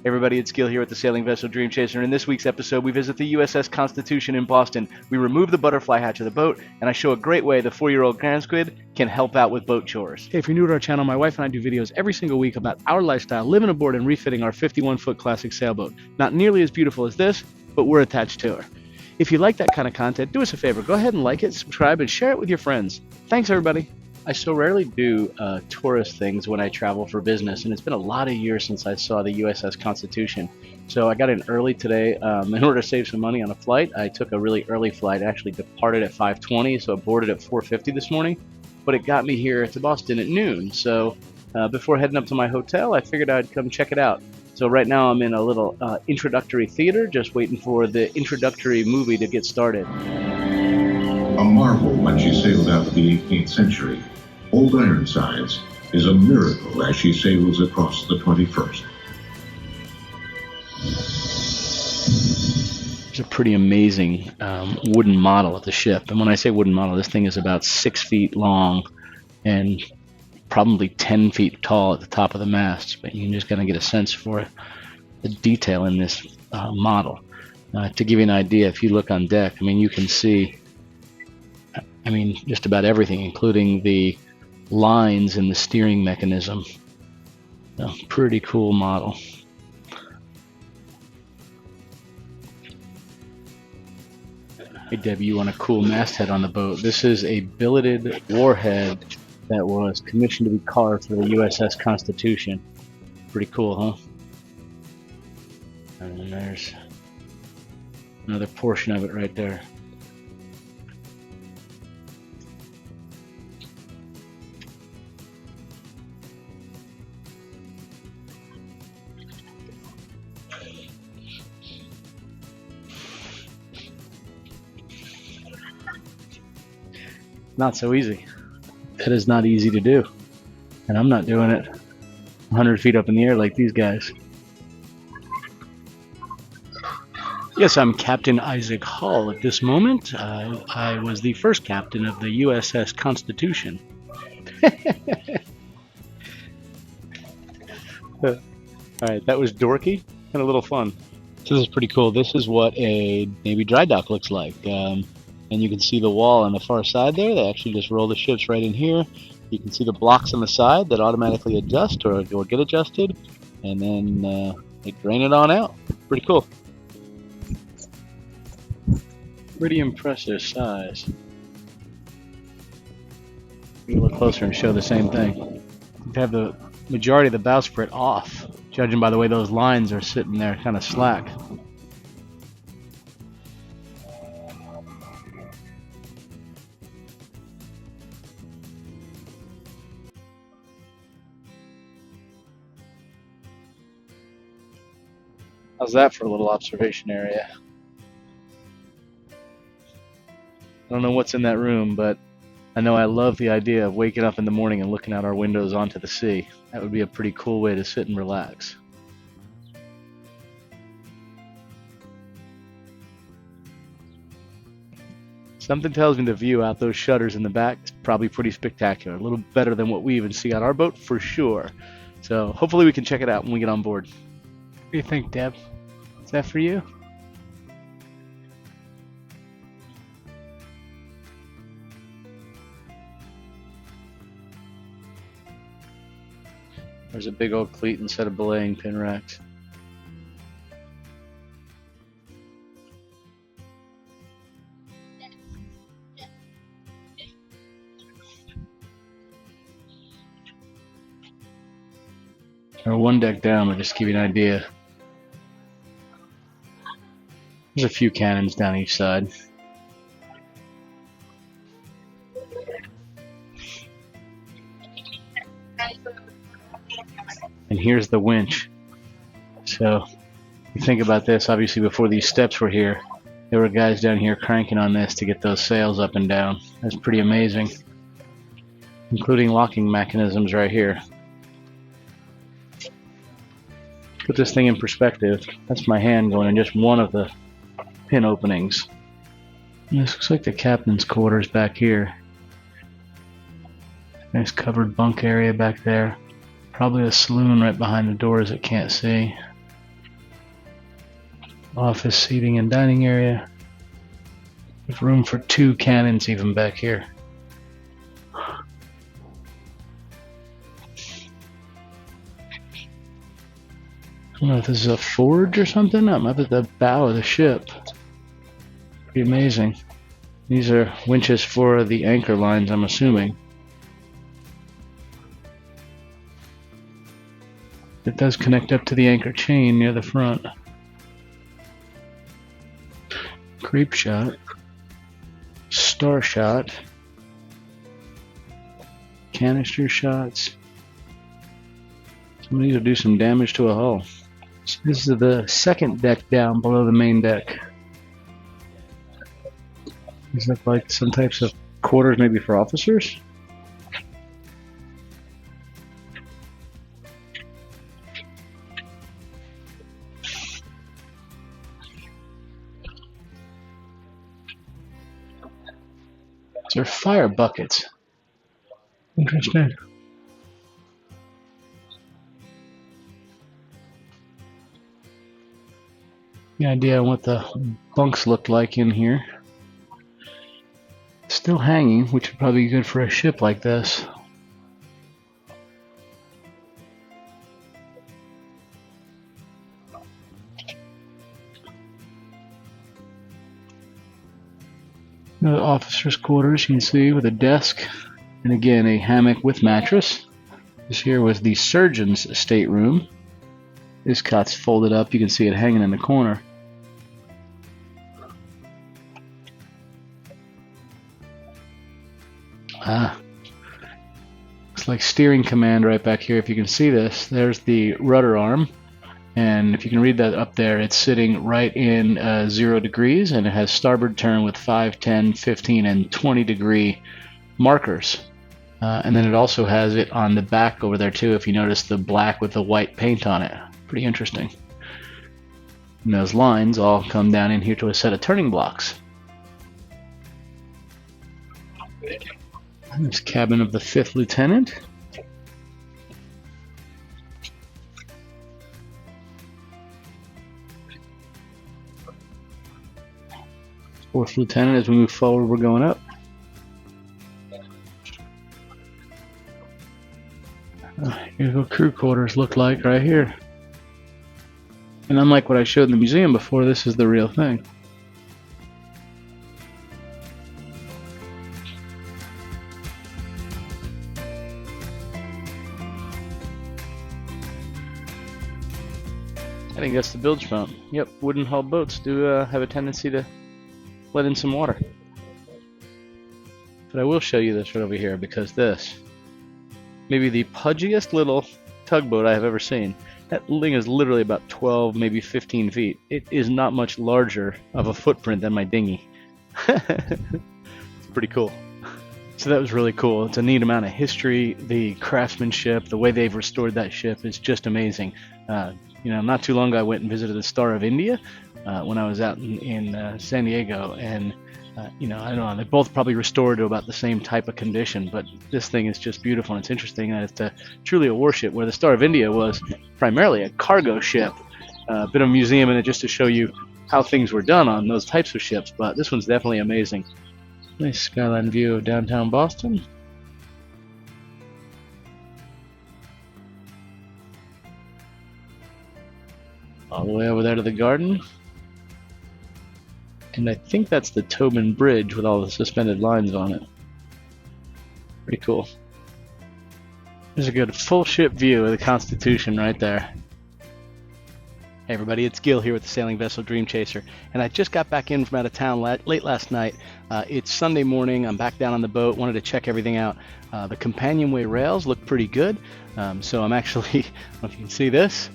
Everybody, it's Gil here with the Sailing Vessel Dream Chaser, and in this week's episode we visit the USS Constitution in Boston. We remove the butterfly hatch of the boat, and I show a great way the 4-year-old GrandSquid can help out with boat chores. Hey, if you're new to our channel, my wife and I do videos every single week about our lifestyle, living aboard and refitting our 51-foot classic sailboat. Not nearly as beautiful as this, but we're attached to her. If you like that kind of content, do us a favor, go ahead and like it, subscribe, and share it with your friends. Thanks, everybody. I so rarely do tourist things when I travel for business, and it's been a lot of years since I saw the USS Constitution. So I got in early today. In order to save some money on a flight, I took a really early flight. I actually departed at 5:20, so I boarded at 4:50 this morning. But it got me here to Boston at noon. So before heading up to my hotel, I figured I'd come check it out. So right now I'm in a little introductory theater, just waiting for the introductory movie to get started. A marvel when she sailed out of the 18th century, Old IronSides is a miracle as she sails across the 21st. It's a pretty amazing wooden model of the ship. And when I say wooden model, this thing is about 6 feet long and probably 10 feet tall at the top of the masts. But you can just kind of get a sense for the detail in this model. To give you an idea, if you look on deck, I mean, you can see just about everything, including the lines in the steering mechanism. Pretty cool model. Hey Debbie, you want a cool masthead on the boat? This is a billeted warhead that was commissioned to be carved for the USS Constitution. Pretty cool, huh? And then there's another portion of it right there. Not so easy. That is not easy to do. And I'm not doing it 100 feet up in the air like these guys. Yes, I'm Captain Isaac Hall at this moment. I was the first captain of the USS Constitution. Alright, that was dorky and a little fun. So this is pretty cool. This is what a Navy dry dock looks like. And you can see the wall on the far side there. They actually just roll the ships right in here. You can see the blocks on the side that automatically adjust or get adjusted. And then they drain it on out. Pretty cool. Pretty impressive size. Let me look closer and show the same thing. They have the majority of the bowsprit off, judging by the way those lines are sitting there kind of slack. How's that for a little observation area? I don't know what's in that room, but I know I love the idea of waking up in the morning and looking out our windows onto the sea. That would be a pretty cool way to sit and relax. Something tells me the view out those shutters in the back is probably pretty spectacular. A little better than what we even see on our boat for sure. So hopefully we can check it out when we get on board. What do you think, Deb? Is that for you? There's a big old cleat instead of belaying pin racks. Or one deck down, but just to give you an idea. There's a few cannons down each side. And here's the winch. So, you think about this, obviously before these steps were here, there were guys down here cranking on this to get those sails up and down. That's pretty amazing. Including locking mechanisms right here. Put this thing in perspective. That's my hand going in just one of the pin openings. And this looks like the captain's quarters back here. Nice covered bunk area back there. Probably a saloon right behind the doors that can't see. Office seating and dining area. There's room for 2 cannons even back here. I don't know if this is a forge or something. I'm up at the bow of the ship. Pretty amazing. These are winches for the anchor lines, I'm assuming. It does connect up to the anchor chain near the front. Creep shot. Star shot. Canister shots. Some of these will do some damage to a hull. So this is the second deck down below the main deck. These look like some types of quarters maybe for officers. These are fire buckets. Interesting. The idea on what the bunks looked like in here. Still hanging, which would probably be good for a ship like this. The officer's quarters, you can see, with a desk, and again a hammock with mattress. This here was the surgeon's stateroom. This cot's folded up, you can see it hanging in the corner. Looks like steering command right back here. If you can see this, there's the rudder arm. And if you can read that up there, it's sitting right in 0 degrees, and it has starboard turn with 5, 10, 15, and 20 degree markers. And then it also has it on the back over there too, if you notice the black with the white paint on it. Pretty interesting. And those lines all come down in here to a set of turning blocks. And this cabin of the 5th lieutenant. Fourth lieutenant, as we move forward, we're going up. Here's what crew quarters look like right here. And unlike what I showed in the museum before, this is the real thing. I think that's the bilge pump. Yep, wooden hull boats do have a tendency to let in some water. But I will show you this right over here, because this, maybe the pudgiest little tugboat I have ever seen. That thing is literally about 12, maybe 15 feet. It is not much larger of a footprint than my dinghy. It's pretty cool. So that was really cool. It's a neat amount of history. The craftsmanship, the way they've restored that ship is just amazing. You know, not too long ago I went and visited the Star of India when I was out in San Diego, and you know, I don't know, they both probably restored to about the same type of condition, but this thing is just beautiful, and it's interesting that it's truly a warship, where the Star of India was primarily a cargo ship. A bit of a museum in it just to show you how things were done on those types of ships, but this one's definitely amazing. Nice skyline view of downtown Boston. All the way over there to the garden. And I think that's the Tobin Bridge with all the suspended lines on it. Pretty cool. There's a good full ship view of the Constitution right there. Hey everybody, it's Gil here with the sailing vessel Dream Chaser, and I just got back in from out of town late last night. It's Sunday morning. I'm back down on the boat. Wanted to check everything out. The companionway rails look pretty good, so I'm actually, I don't know if you can see this,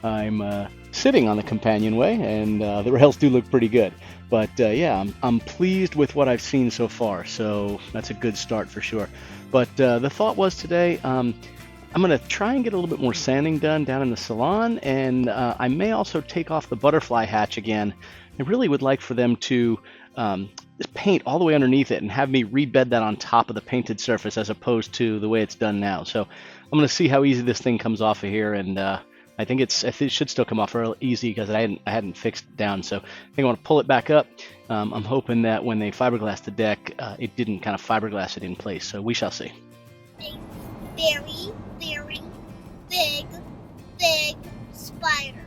I'm sitting on the companionway, and the rails do look pretty good. But yeah, I'm pleased with what I've seen so far, so that's a good start for sure. But the thought was today, I'm going to try and get a little bit more sanding done down in the salon, and I may also take off the butterfly hatch again. I really would like for them to just paint all the way underneath it and have me rebed that on top of the painted surface as opposed to the way it's done now. So I'm going to see how easy this thing comes off of here, and I I think it should still come off real easy because I hadn't fixed it down. So I think I want to pull it back up. I'm hoping that when they fiberglass the deck, it didn't kind of fiberglass it in place. So we shall see. A very, very big spider.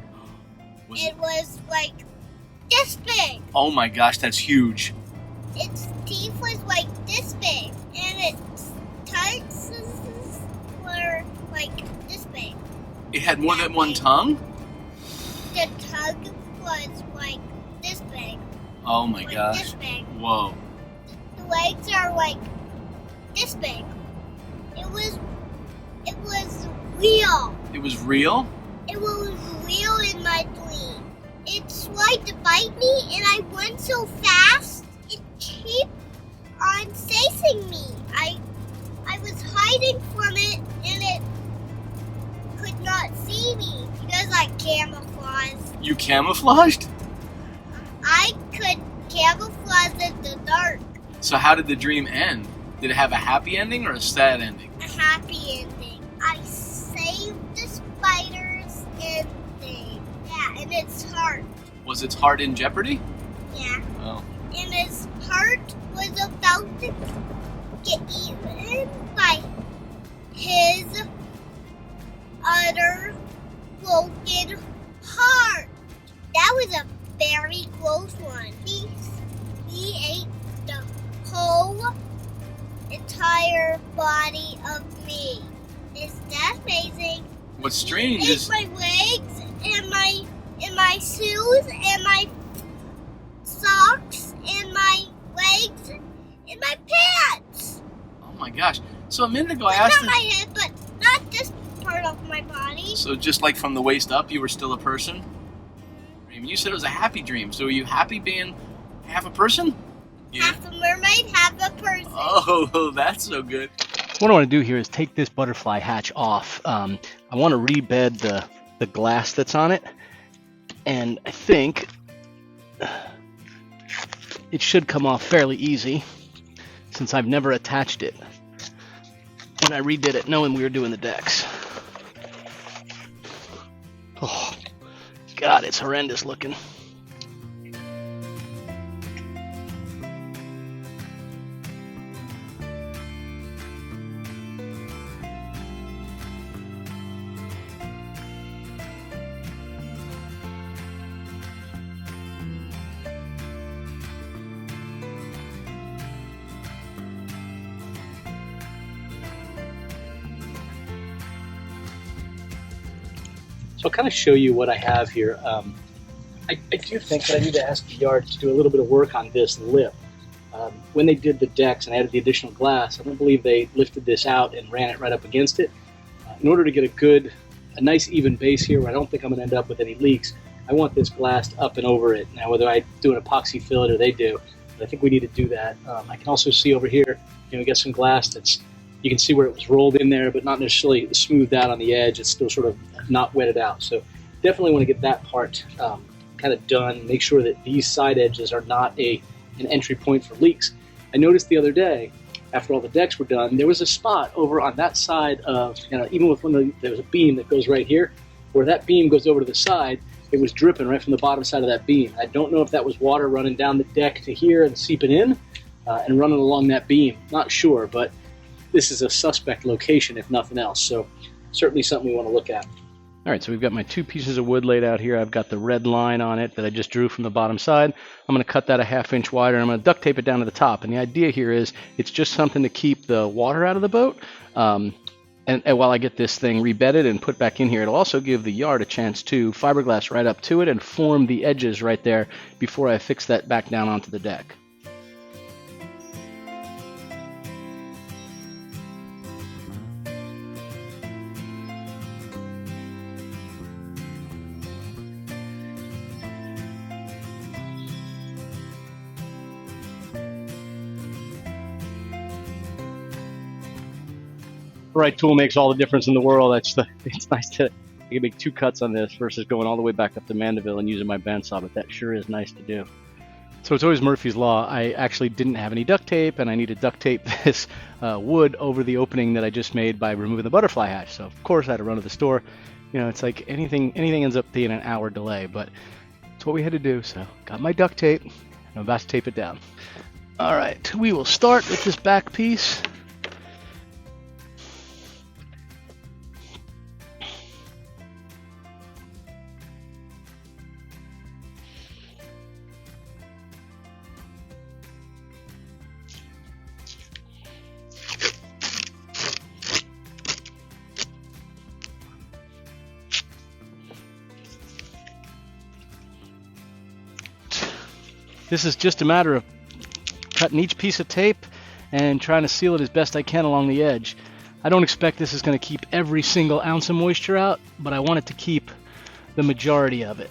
It was like this big. Oh my gosh, that's huge. Its teeth was like this big, and its tusks were like this big. It had more than one tongue? The tongue was like this big. Oh my like gosh. This big. Whoa. The legs are like this big. It was real. It was real? It was real in my dream. It tried to bite me, and I went so fast, it kept on chasing me. I was hiding from it, and it could not see me because I camouflaged. You camouflaged? I could camouflage in the dark. So how did the dream end? Did it have a happy ending or a sad ending? A happy ending. I saved the spider's ending. Yeah, and its heart. Was its heart in jeopardy? Yeah. Oh. And his heart was about to get eaten by his other broken heart. That was a very close one. He ate the whole entire body of me. Is that amazing? What's strange He ate is my legs and my shoes and my socks and my legs and my pants. oh my gosh. So a minute ago I Not asked my head, but not this part of my body. So just like from the waist up you were still a person? I mean, you said it was a happy dream, so were you happy being half a person? Yeah. Half a mermaid, half a person. Oh, that's so good. What I want to do here is take this butterfly hatch off. I want to rebed the glass that's on it, and I think it should come off fairly easy since I've never attached it when I redid it knowing we were doing the decks. Oh, God, it's horrendous looking. So I'll kind of show you what I have here. I do think that I need to ask the yard to do a little bit of work on this lip. When they did the decks and added the additional glass, I don't believe they lifted this out and ran it right up against it. In order to get a nice even base here where I don't think I'm going to end up with any leaks, I want this glassed up and over it. Now, whether I do an epoxy fillet or they do, but I think we need to do that. I can also see over here, we got some glass that's, you can see where it was rolled in there, but not necessarily smoothed out on the edge. It's still sort of not wetted out. So definitely want to get that part kind of done. Make sure that these side edges are not an entry point for leaks. I noticed the other day, after all the decks were done, there was a spot over on that side of, even with there was a beam that goes right here, where that beam goes over to the side, it was dripping right from the bottom side of that beam. I don't know if that was water running down the deck to here and seeping in and running along that beam. Not sure, but this is a suspect location if nothing else. So certainly something we want to look at. All right, so we've got my two pieces of wood laid out here. I've got the red line on it that I just drew from the bottom side. I'm going to cut that a 1/2 inch wider, and I'm going to duct tape it down to the top. And the idea here is it's just something to keep the water out of the boat. And while I get this thing rebedded and put back in here, it'll also give the yard a chance to fiberglass right up to it and form the edges right there before I fix that back down onto the deck. The right tool makes all the difference in the world. It's nice to I can make 2 cuts on this versus going all the way back up to Mandeville and using my bandsaw, but that sure is nice to do. So it's always Murphy's Law. I actually didn't have any duct tape, and I need to duct tape this wood over the opening that I just made by removing the butterfly hatch. So of course I had to run to the store, You know, it's like anything ends up being an hour delay, but it's what we had to do. So got my duct tape, and I'm about to tape it down. All right, we will start with this back piece. This is just a matter of cutting each piece of tape and trying to seal it as best I can along the edge. I don't expect this is going to keep every single ounce of moisture out, but I want it to keep the majority of it.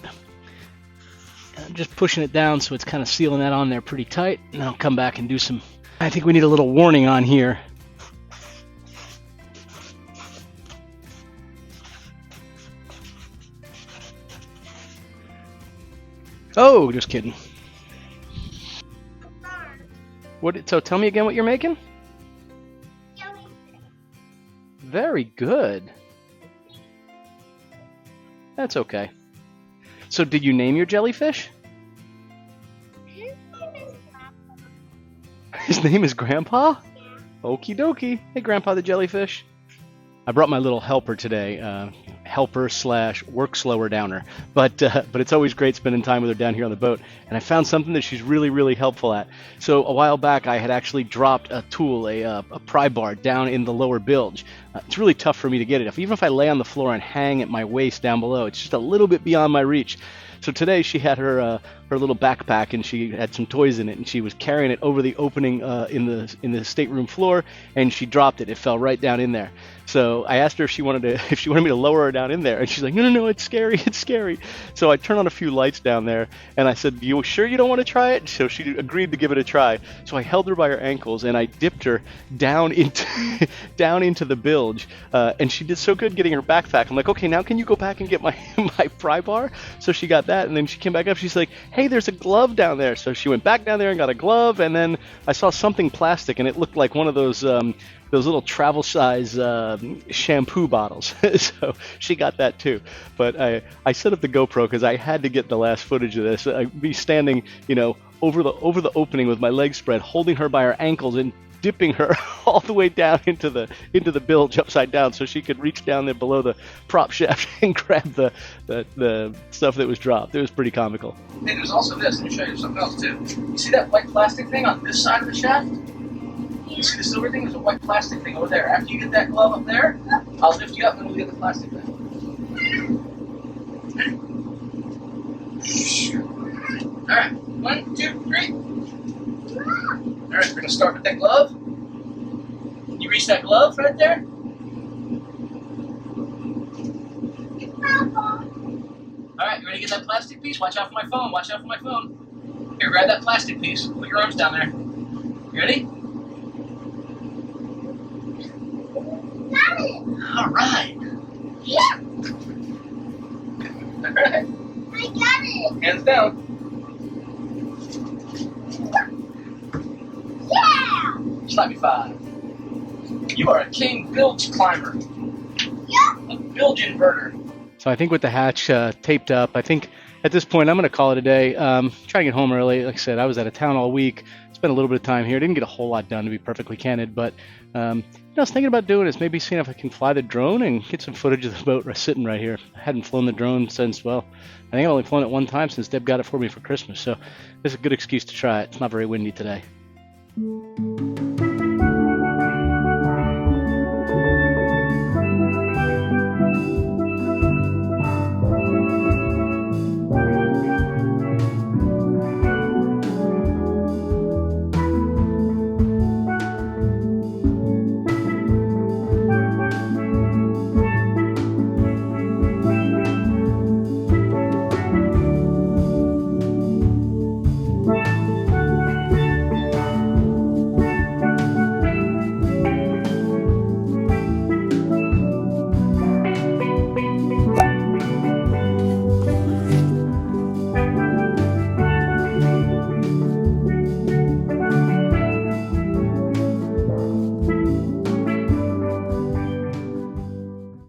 I'm just pushing it down so it's kind of sealing that on there pretty tight, and I'll come back and do some... I think we need a little warning on here. Oh, just kidding. So tell me again what you're making? Jellyfish. Very good. That's okay. So did you name your jellyfish? His name is Grandpa? Okie dokie. Hey, Grandpa the jellyfish. I brought my little helper today. Helper / work slower downer. But it's always great spending time with her down here on the boat. And I found something that she's really, really helpful at. So a while back, I had actually dropped a tool, a pry bar, down in the lower bilge. It's really tough for me to get it. Even if I lay on the floor and hang at my waist down below, it's just a little bit beyond my reach. So today she had her little backpack, and she had some toys in it, and she was carrying it over the opening in the stateroom floor, and she dropped it. It fell right down in there. So I asked her if she wanted me to lower her down in there, and she's like, no, it's scary, it's scary. So I turned on a few lights down there, and I said, you sure you don't want to try it? So she agreed to give it a try. So I held her by her ankles, and I dipped her down into the bilge, and she did so good getting her backpack. I'm like, okay, now can you go back and get my pry bar? So she got that, and then she came back up. She's like, hey, there's a glove down there. So she went back down there and got a glove, and then I saw something plastic, and it looked like one of those little travel size shampoo bottles. So she got that too. But I set up the GoPro because I had to get the last footage of this. I'd be standing, over the opening with my legs spread, holding her by her ankles and dipping her all the way down into the bilge upside down so she could reach down there below the prop shaft and grab the stuff that was dropped. It was pretty comical. Hey, there's also this. Let me show you something else too. You see that white plastic thing on this side of the shaft? You see the silver thing? There's a white plastic thing over there. After you get that glove up there, I'll lift you up and we'll get the plastic thing. Alright, 1, 2, 3. Alright, we're going to start with that glove. Can you reach that glove right there? Alright, you ready to get that plastic piece? Watch out for my phone, watch out for my phone. Here, grab that plastic piece. Put your arms down there. You ready? Got it. Alright. Yeah, Alright, I got it. hands down. Yeah. Slap me 5. You are a king bilge climber. Yeah. A bilge inverter. So I think with the hatch taped up, I think at this point I'm going to call it a day. Try to get home early. Like I said, I was out of town all week. Spent a little bit of time here. Didn't get a whole lot done, to be perfectly candid. But I was thinking about doing is maybe seeing if I can fly the drone and get some footage of the boat sitting right here. I hadn't flown the drone since, well, I think I've only flown it one time since Deb got it for me for Christmas. So this is a good excuse to try it. It's not very windy today.